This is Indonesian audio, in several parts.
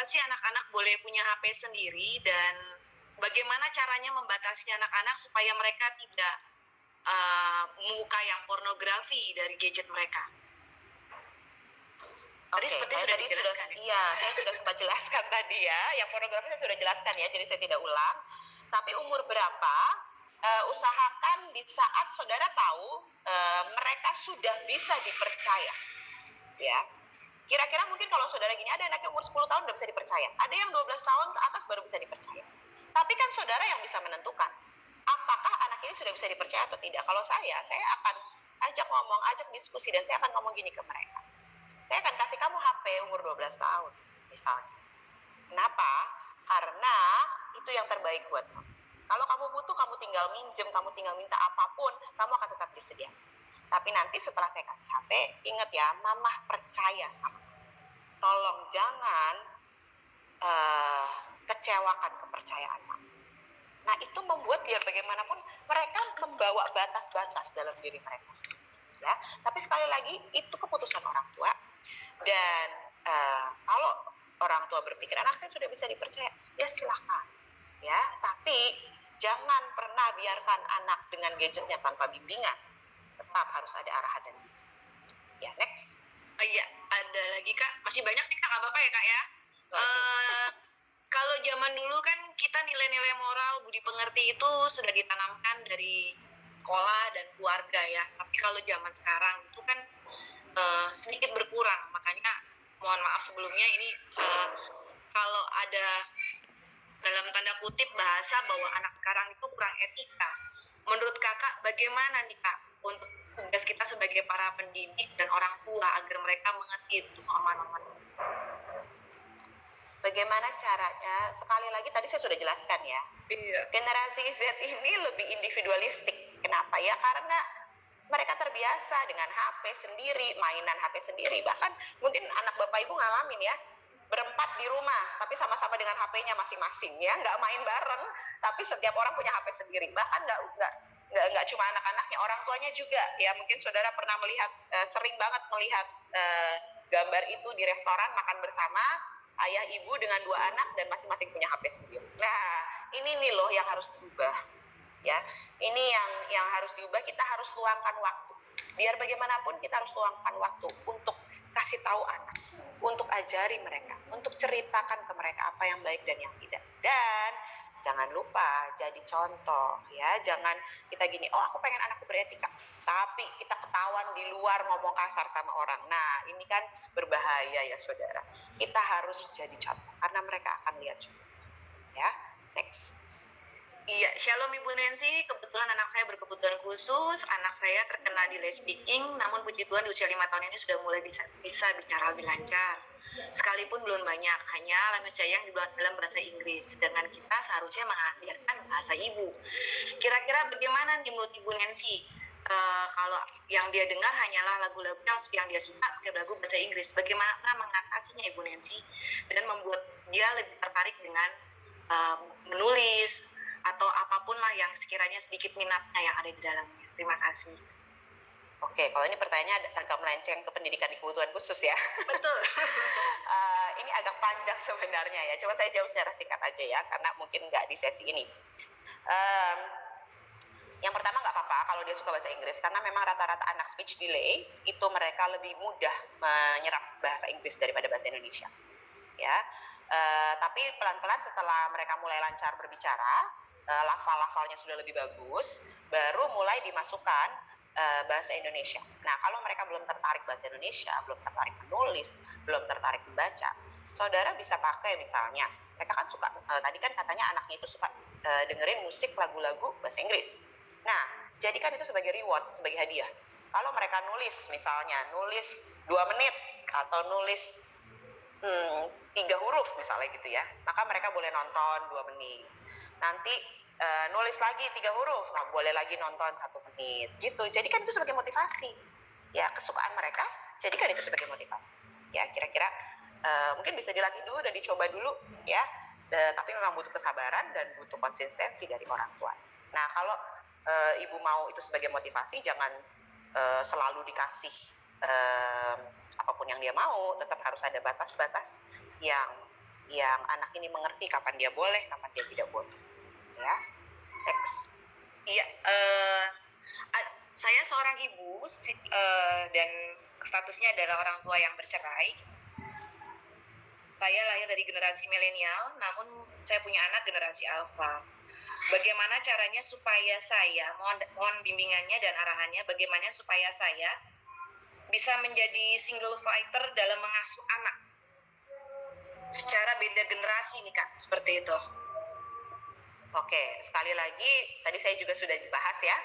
sih anak-anak boleh punya HP sendiri, dan bagaimana caranya membatasi anak-anak supaya mereka tidak membuka yang pornografi dari gadget mereka? Tadi seperti sudah dijelaskan. Iya, saya sudah sempat jelaskan tadi ya. Yang pornografi saya sudah jelaskan ya, jadi saya tidak ulang. Tapi umur berapa? Usahakan di saat saudara tahu mereka sudah bisa dipercaya. Ya. Kira-kira mungkin kalau saudara gini, ada anaknya umur 10 tahun udah bisa dipercaya. Ada yang 12 tahun ke atas baru bisa dipercaya. Tapi kan saudara yang bisa menentukan apakah anak ini sudah bisa dipercaya atau tidak. Kalau saya akan ajak ngomong, ajak diskusi, dan saya akan ngomong gini ke mereka. Saya akan kasih kamu HP umur 12 tahun, misalnya. Kenapa? Karena itu yang terbaik buat kamu. Kalau kamu butuh, kamu tinggal minjem, kamu tinggal minta apapun, kamu akan tetap disediakan. Tapi nanti setelah saya kasih HP, ingat ya, mama percaya sama kamu. Tolong jangan kecewakan kepercayaan mama. Nah, itu membuat biar bagaimanapun mereka membawa batas-batas dalam diri mereka. Ya, tapi sekali lagi itu keputusan orang tua. Dan kalau orang tua berpikir anak saya sudah bisa dipercaya, ya silahkan. Ya, tapi jangan pernah biarkan anak dengan gadgetnya tanpa bimbingan. Tetap harus ada arahan dan bimbingan. Ya, next. Oh iya, ada lagi Kak. Masih banyak nih Kak, nggak apa-apa ya Kak ya. Kalau zaman dulu kan kita nilai-nilai moral, budi pengerti itu sudah ditanamkan dari sekolah dan keluarga ya. Tapi kalau zaman sekarang itu kan sedikit berkurang. Makanya mohon maaf sebelumnya ini kalau ada dalam tanda kutip bahasa bahwa anak sekarang itu kurang etika. Menurut Kakak bagaimana nih Kak untuk tugas kita sebagai para pendidik dan orang tua agar mereka mengerti itu aman-aman? Bagaimana caranya? Sekali lagi tadi saya sudah jelaskan ya. Iya. Generasi Z ini lebih individualistik. Kenapa ya? Karena mereka terbiasa dengan HP sendiri, mainan HP sendiri. Bahkan mungkin anak bapak ibu ngalamin ya, berempat di rumah, tapi sama-sama dengan HP-nya masing-masing ya, nggak main bareng, tapi setiap orang punya HP sendiri. Bahkan nggak cuma anak-anaknya, orang tuanya juga ya. Mungkin saudara pernah melihat, sering banget melihat gambar itu di restoran makan bersama, ayah ibu dengan 2 anak dan masing-masing punya HP sendiri. Nah, ini nih loh yang harus diubah. Ya, ini yang harus diubah. Kita harus luangkan waktu. Biar bagaimanapun kita harus luangkan waktu untuk kasih tahu anak, untuk ajari mereka, untuk ceritakan ke mereka apa yang baik dan yang tidak. Dan jangan lupa jadi contoh ya. Jangan kita gini, oh aku pengen anakku beretika, tapi kita ketahuan di luar ngomong kasar sama orang. Nah, ini kan berbahaya ya saudara. Kita harus jadi contoh karena mereka akan lihat juga. Ya, next. Iya, shalom Ibu Nancy. Kebetulan anak saya berkebutuhan khusus. Anak saya terkena delay speaking, namun puji Tuhan di usia 5 tahun ini sudah mulai bisa bicara lebih lancar. Sekalipun belum banyak, hanya language yang dibuat dalam bahasa Inggris. Sedangkan kita seharusnya mengajarkan bahasa ibu. Kira-kira bagaimana nih menurut Ibu Nancy? Kalau yang dia dengar hanyalah lagu-lagu yang dia suka, lagu bahasa Inggris. Bagaimana mengatasinya Ibu Nancy? Dan membuat dia lebih tertarik dengan menulis, atau apapun lah yang sekiranya sedikit minatnya yang ada di dalamnya. Terima kasih. Oke, kalau ini pertanyaannya agak melenceng ke pendidikan di kebutuhan khusus ya. Betul. Ini agak panjang sebenarnya ya. Coba saya jawab secara singkat aja ya, karena mungkin nggak di sesi ini. Yang pertama nggak apa-apa kalau dia suka bahasa Inggris, karena memang rata-rata anak speech delay itu mereka lebih mudah menyerap bahasa Inggris daripada bahasa Indonesia. Ya, tapi pelan-pelan setelah mereka mulai lancar berbicara, lafal-lafalnya sudah lebih bagus, baru mulai dimasukkan bahasa Indonesia. Nah, kalau mereka belum tertarik bahasa Indonesia, belum tertarik menulis, belum tertarik membaca, saudara bisa pakai misalnya, mereka kan suka, tadi kan katanya anaknya itu suka dengerin musik lagu-lagu bahasa Inggris. Nah, jadikan itu sebagai reward, sebagai hadiah. Kalau mereka nulis misalnya, nulis 2 menit atau nulis 3 huruf misalnya gitu ya, maka mereka boleh nonton 2 menit. Nanti nulis lagi 3 huruf, nah boleh lagi nonton 1 menit gitu. Jadikan itu sebagai motivasi ya, kesukaan mereka, jadikan itu sebagai motivasi ya. Kira-kira mungkin bisa dilatih dulu dan dicoba dulu ya, tapi memang butuh kesabaran dan butuh konsistensi dari orang tua. Nah, kalau ibu mau itu sebagai motivasi, jangan selalu dikasih apapun yang dia mau, tetap harus ada batas-batas yang yang anak ini mengerti kapan dia boleh, kapan dia tidak boleh. Ya, next. Iya, saya seorang ibu dan statusnya adalah orang tua yang bercerai. Saya lahir dari generasi milenial, namun saya punya anak generasi alfa. Bagaimana caranya supaya saya, mohon bimbingannya dan arahannya, bagaimana supaya saya bisa menjadi single fighter dalam mengasuh anak secara beda generasi nih Kak, seperti itu. Oke, sekali lagi tadi saya juga sudah dibahas ya.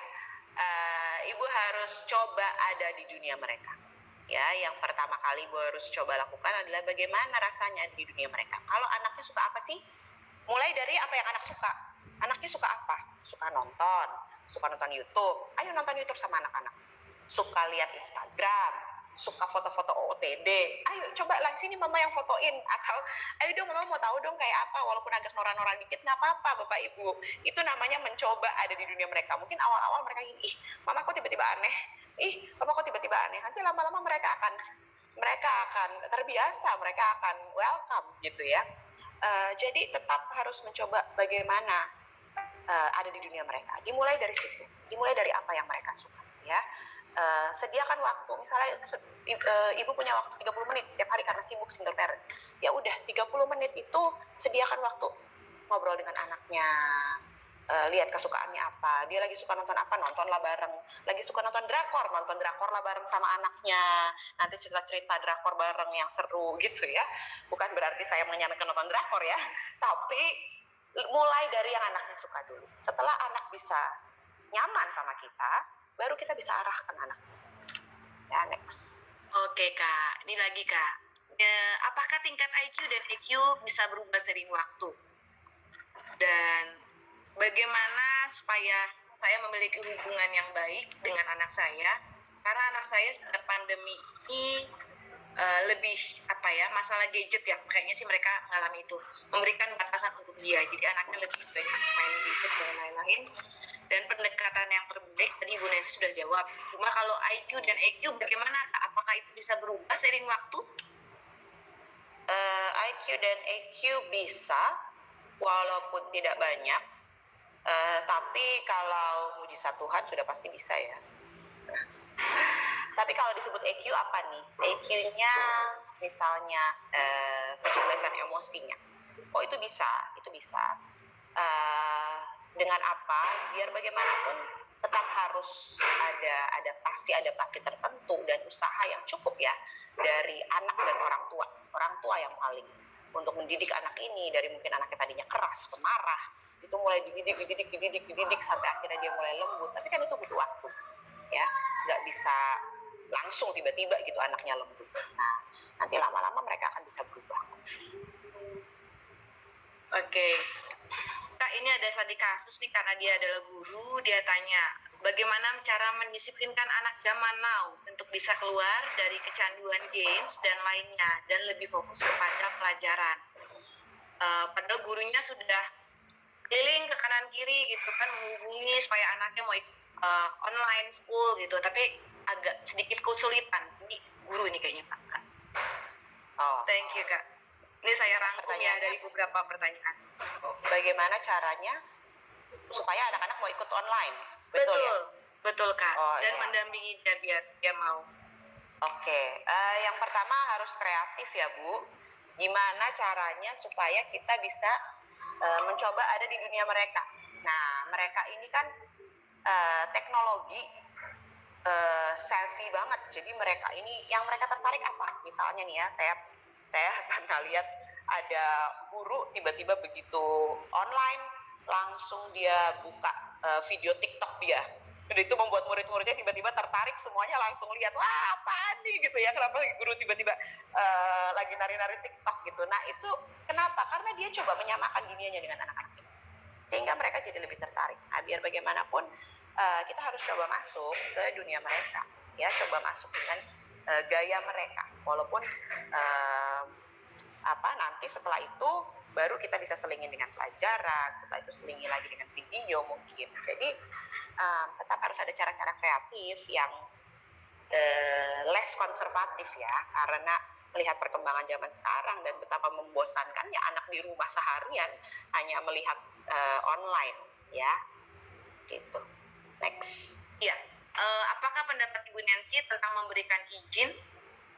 Ibu harus coba ada di dunia mereka. Ya, yang pertama kali Ibu harus coba lakukan adalah bagaimana rasanya di dunia mereka. Kalau anaknya suka apa sih? Mulai dari apa yang anak suka. Anaknya suka apa? Suka nonton YouTube. Ayo nonton YouTube sama anak-anak. Suka lihat Instagram, suka foto-foto OOTD. Ayo coba lah sini mama yang fotoin, atau ayo dong mama mau tahu dong kayak apa, walaupun agak norak-norak dikit nggak apa-apa Bapak Ibu. Itu namanya mencoba ada di dunia mereka. Mungkin awal-awal mereka gini, ih mama kok tiba-tiba aneh, ih papa kok tiba-tiba aneh. Nanti lama-lama mereka akan terbiasa, mereka akan welcome gitu ya. Jadi tetap harus mencoba bagaimana ada di dunia mereka. Dimulai dari situ, dimulai dari apa yang mereka suka ya. Sediakan waktu, misalnya ibu punya waktu 30 menit setiap hari karena sibuk single parent, ya udah 30 menit itu sediakan waktu ngobrol dengan anaknya, lihat kesukaannya apa, dia lagi suka nonton apa, nontonlah bareng, lagi suka nonton drakor lah bareng sama anaknya, nanti cerita drakor bareng yang seru gitu ya. Bukan berarti saya menyarankan nonton drakor ya, tapi mulai dari yang anaknya suka dulu. Setelah anak bisa nyaman sama kita, baru kita bisa arahkan anak. Ya, next. Oke Kak, ini lagi Kak. Apakah tingkat IQ dan EQ bisa berubah seiring waktu? Dan bagaimana supaya saya memiliki hubungan yang baik dengan anak saya? Karena anak saya sejak pandemi ini lebih masalah gadget ya, kayaknya sih mereka mengalami itu, memberikan batasan untuk dia, jadi anaknya lebih banyak main gadget dan lain-lain. Dan pendekatan yang terbaik tadi Bu Nancy sudah jawab. Cuma kalau IQ dan EQ bagaimana? Apakah itu bisa berubah seiring waktu? IQ dan EQ bisa, walaupun tidak banyak. Tapi kalau mujizat Tuhan sudah pasti bisa ya. Tapi kalau disebut EQ apa nih? EQ-nya misalnya kecerdasan emosinya. Oh itu bisa. Dengan apa? Biar bagaimanapun tetap harus ada adaptasi tertentu dan usaha yang cukup ya dari anak dan orang tua yang paling untuk mendidik anak ini, dari mungkin anaknya tadinya keras, pemarah, itu mulai dididik sampai akhirnya dia mulai lembut. Tapi kan itu butuh waktu ya, nggak bisa langsung tiba-tiba gitu anaknya lembut. Nah nanti lama-lama mereka akan bisa berubah. Oke. Kak, ini ada satu kasus nih, karena dia adalah guru, dia tanya bagaimana cara mendisiplinkan anak zaman now untuk bisa keluar dari kecanduan games dan lainnya dan lebih fokus kepada pelajaran. Padahal gurunya sudah keliling ke kanan kiri gitu kan, menghubungi supaya anaknya mau online school gitu, tapi agak sedikit kesulitan. Ini guru ini kayaknya Kak. Thank you Kak. Ini saya rangkum ya dari beberapa pertanyaan. Bagaimana caranya supaya anak-anak mau ikut online? Betul ya? Betul Kak. Dan iya, mendampingi dia biar dia mau. Oke, yang pertama harus kreatif ya Bu. Gimana caranya supaya kita bisa mencoba ada di dunia mereka. Nah, mereka ini kan teknologi savvy banget. Jadi mereka ini yang mereka tertarik apa? Misalnya nih ya, saya pernah lihat ada guru tiba-tiba begitu online langsung dia buka video TikTok dia. Dan itu membuat murid-muridnya tiba-tiba tertarik, semuanya langsung lihat, wah apaan nih gitu ya, kenapa guru tiba-tiba lagi nari-nari TikTok gitu. Nah itu kenapa? Karena dia coba menyamakan dunianya dengan anak-anak, sehingga mereka jadi lebih tertarik. Nah biar bagaimanapun kita harus coba masuk ke dunia mereka, ya coba masuk dengan gaya mereka, walaupun nanti setelah itu baru kita bisa selingin dengan pelajaran, setelah itu selingi lagi dengan video mungkin. Jadi tetap harus ada cara-cara kreatif yang less konservatif ya, karena melihat perkembangan zaman sekarang dan betapa membosankannya anak di rumah seharian hanya melihat online, ya. Gitu. Next. Iya. Apakah pendapat Ibu Nancy tentang memberikan izin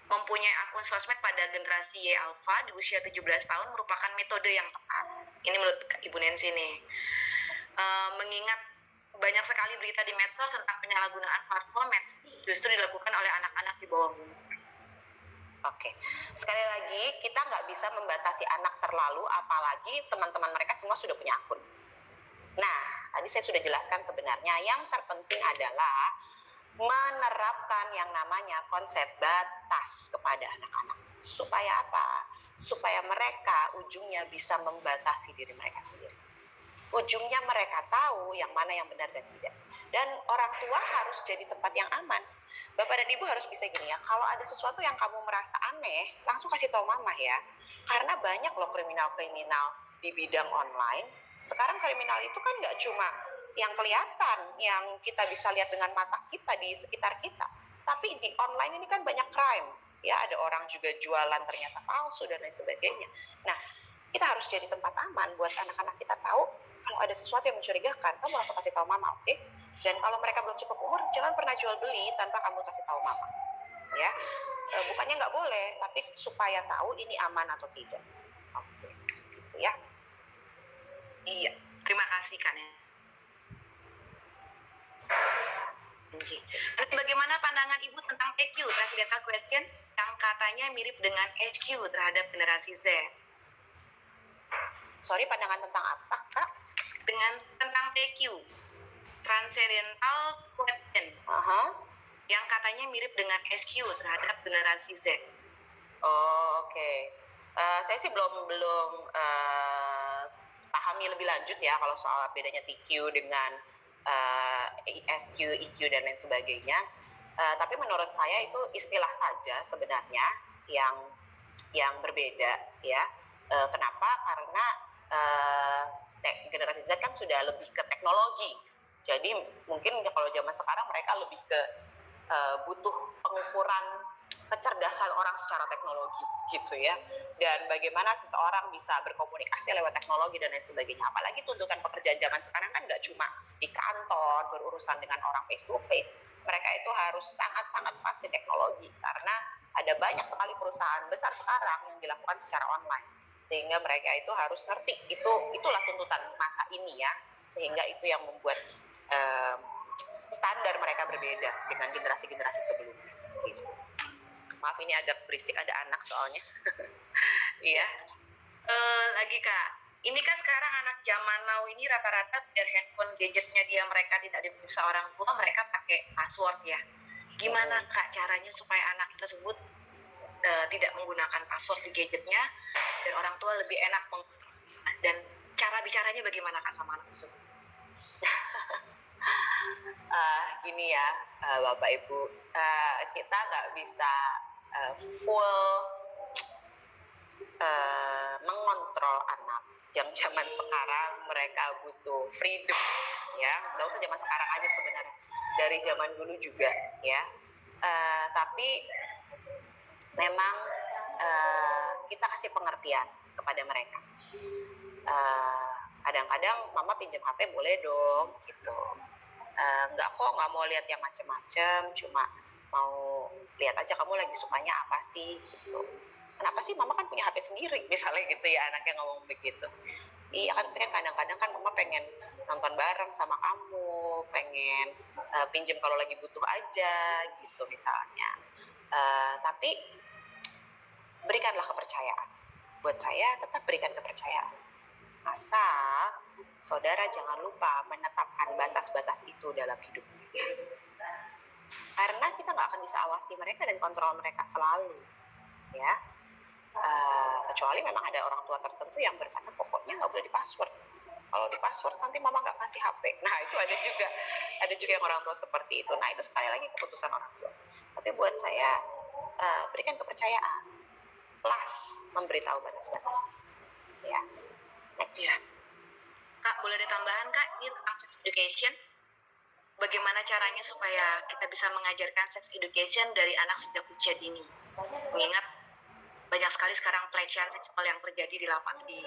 mempunyai akun sosmed pada generasi Y Alpha di usia 17 tahun merupakan metode yang tepat? Ini menurut Ibu Nancy nih. Mengingat banyak sekali berita di medsos tentang penyalahgunaan platform justru dilakukan oleh anak-anak di bawah umur. Oke, sekali lagi kita nggak bisa membatasi anak terlalu, apalagi teman-teman mereka semua sudah punya akun. Nah, tadi saya sudah jelaskan sebenarnya yang terpenting adalah menerapkan yang namanya konsep batas kepada anak-anak. Supaya apa? Supaya mereka ujungnya bisa membatasi diri mereka sendiri. Ujungnya mereka tahu yang mana yang benar dan tidak. Dan orang tua harus jadi tempat yang aman. Bapak dan Ibu harus bisa gini ya, kalau ada sesuatu yang kamu merasa aneh, langsung kasih tahu mama ya. Karena banyak loh kriminal-kriminal di bidang online. Sekarang kriminal itu kan nggak cuma yang kelihatan, yang kita bisa lihat dengan mata kita di sekitar kita. Tapi di online ini kan banyak crime. Ya, ada orang juga jualan ternyata palsu dan lain sebagainya. Nah, kita harus jadi tempat aman buat anak-anak kita tahu kalau ada sesuatu yang mencurigakan, kamu langsung kasih tahu mama, oke? Dan kalau mereka belum cukup umur, jangan pernah jual beli tanpa kamu kasih tahu mama, ya. Bukannya nggak boleh, tapi supaya tahu ini aman atau tidak. Oke, gitu ya. Iya, terima kasih Kak Nancy. Bagaimana pandangan Ibu tentang EQ, Presidential Question, yang katanya mirip dengan HQ terhadap generasi Z? Sorry, pandangan tentang apa, Kak? Tentang TQ, Transcendental Question, yang katanya mirip dengan SQ terhadap generasi Z. Oh, oke. Saya sih belum pahami lebih lanjut ya kalau soal bedanya TQ dengan SQ, EQ dan lain sebagainya. Tapi menurut saya itu istilah saja sebenarnya yang berbeda ya. Kenapa? Karena generasi Z kan sudah lebih ke teknologi. Jadi mungkin kalau zaman sekarang mereka lebih ke butuh pengukuran kecerdasan orang secara teknologi gitu ya. Dan bagaimana seseorang bisa berkomunikasi lewat teknologi dan lain sebagainya. Apalagi tuntutan pekerjaan zaman sekarang kan nggak cuma di kantor berurusan dengan orang face to face. Mereka itu harus sangat-sangat pasti teknologi karena ada banyak sekali perusahaan besar sekarang yang dilakukan secara online. Sehingga mereka itu harus ngerti, itulah tuntutan masa ini ya, sehingga itu yang membuat standar mereka berbeda dengan generasi-generasi sebelumnya gitu. Maaf ini agak berisik, ada anak soalnya. Iya. Lagi Kak, ini kan sekarang anak zaman now ini rata-rata biar handphone gadgetnya mereka tidak diperiksa orang tua, mereka pakai password ya. Gimana Kak caranya supaya anak tersebut tidak menggunakan password di gadgetnya dan orang tua lebih enak dan cara bicaranya bagaimana Kak sama anak tersebut? Gini ya Bapak Ibu, kita nggak bisa full mengontrol anak. Yang zaman sekarang mereka butuh freedom ya, nggak usah zaman sekarang aja sebenarnya, dari zaman dulu juga ya. Tapi memang kita kasih pengertian kepada mereka. Kadang-kadang mama pinjam HP boleh dong gitu. Nggak kok, nggak mau lihat yang macam-macam, cuma mau lihat aja kamu lagi sukanya apa sih gitu. Kenapa sih, mama kan punya HP sendiri misalnya gitu ya, anaknya ngomong begitu. Iya kan, kadang-kadang kan mama pengen nonton bareng sama kamu, pengen pinjam kalau lagi butuh aja gitu misalnya. Tapi berikanlah kepercayaan. Buat saya tetap berikan kepercayaan. Asal saudara jangan lupa menetapkan batas-batas itu dalam hidupnya. Karena kita nggak akan bisa awasi mereka dan kontrol mereka selalu, ya. Kecuali memang ada orang tua tertentu yang berkata pokoknya nggak boleh di password. Kalau di password nanti mama nggak kasih HP. Nah itu ada juga yang orang tua seperti itu. Nah itu sekali lagi keputusan orang tua. Tapi buat saya berikan kepercayaan, plus memberitahu batas-batas, ya. Ya. Kak, boleh ada tambahan Kak, ini tentang sex education. Bagaimana caranya supaya kita bisa mengajarkan sex education dari anak sejak usia dini? Mengingat banyak sekali sekarang pelecehan seksual yang terjadi di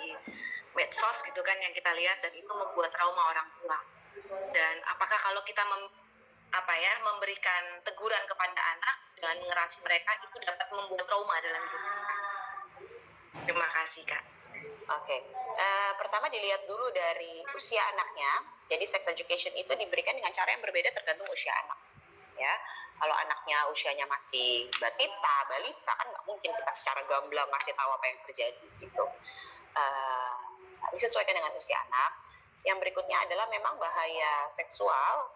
medsos gitu kan yang kita lihat, dan itu membuat trauma orang tua. Dan apakah kalau kita memberikan teguran kepada anak dengan mengerasi mereka itu dapat membuat trauma dalam hidup? Terima kasih, Kak. Oke. Pertama dilihat dulu dari usia anaknya. Jadi sex education itu diberikan dengan cara yang berbeda tergantung usia anak. Ya, kalau anaknya usianya masih balita kan nggak mungkin kita secara gamblang ngasih tahu apa yang terjadi gitu. Disesuaikan dengan usia anak. Yang berikutnya adalah memang bahaya seksual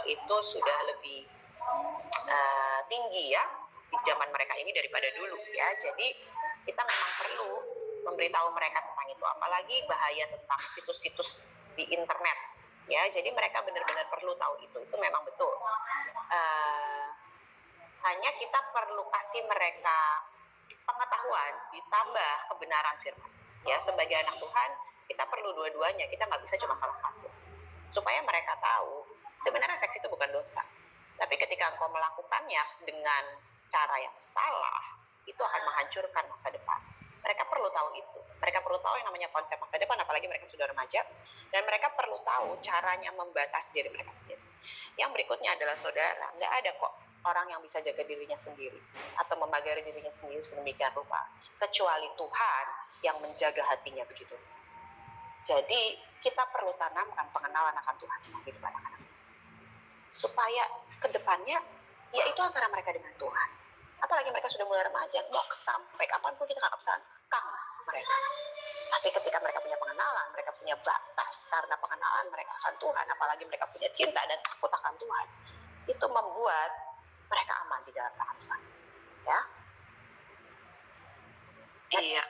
itu sudah lebih tinggi ya di zaman mereka ini daripada dulu ya. Jadi kita memang perlu memberitahu mereka tentang itu, apalagi bahaya tentang situs-situs di internet ya. Jadi mereka benar-benar perlu tahu itu memang betul. Hanya kita perlu kasih mereka pengetahuan ditambah kebenaran firman ya. Sebagai anak Tuhan kita perlu dua-duanya, kita nggak bisa cuma salah satu, supaya mereka tahu sebenarnya seks itu bukan dosa, tapi ketika engkau melakukannya dengan cara yang salah itu akan menghancurkan masa depan. Mereka perlu tahu itu, mereka perlu tahu yang namanya konsep masa depan, apalagi mereka sudah remaja, dan mereka perlu tahu caranya membatasi diri mereka sendiri. Yang berikutnya adalah saudara, nggak ada kok orang yang bisa jaga dirinya sendiri atau memagari dirinya sendiri sedemikian rupa kecuali Tuhan yang menjaga hatinya begitu. Jadi kita perlu tanamkan pengenalan akan Tuhan di hidup anak-anak supaya kedepannya yaitu antara mereka dengan Tuhan. Apalagi mereka sudah mulai remaja, nggak sampai kapanpun kita nggak bisa kang mereka. Tapi ketika mereka punya pengenalan, mereka punya batas karena pengenalan mereka akan Tuhan, apalagi mereka punya cinta dan takut akan Tuhan, itu membuat mereka aman di dalam tangan Tuhan. Ya. Iya.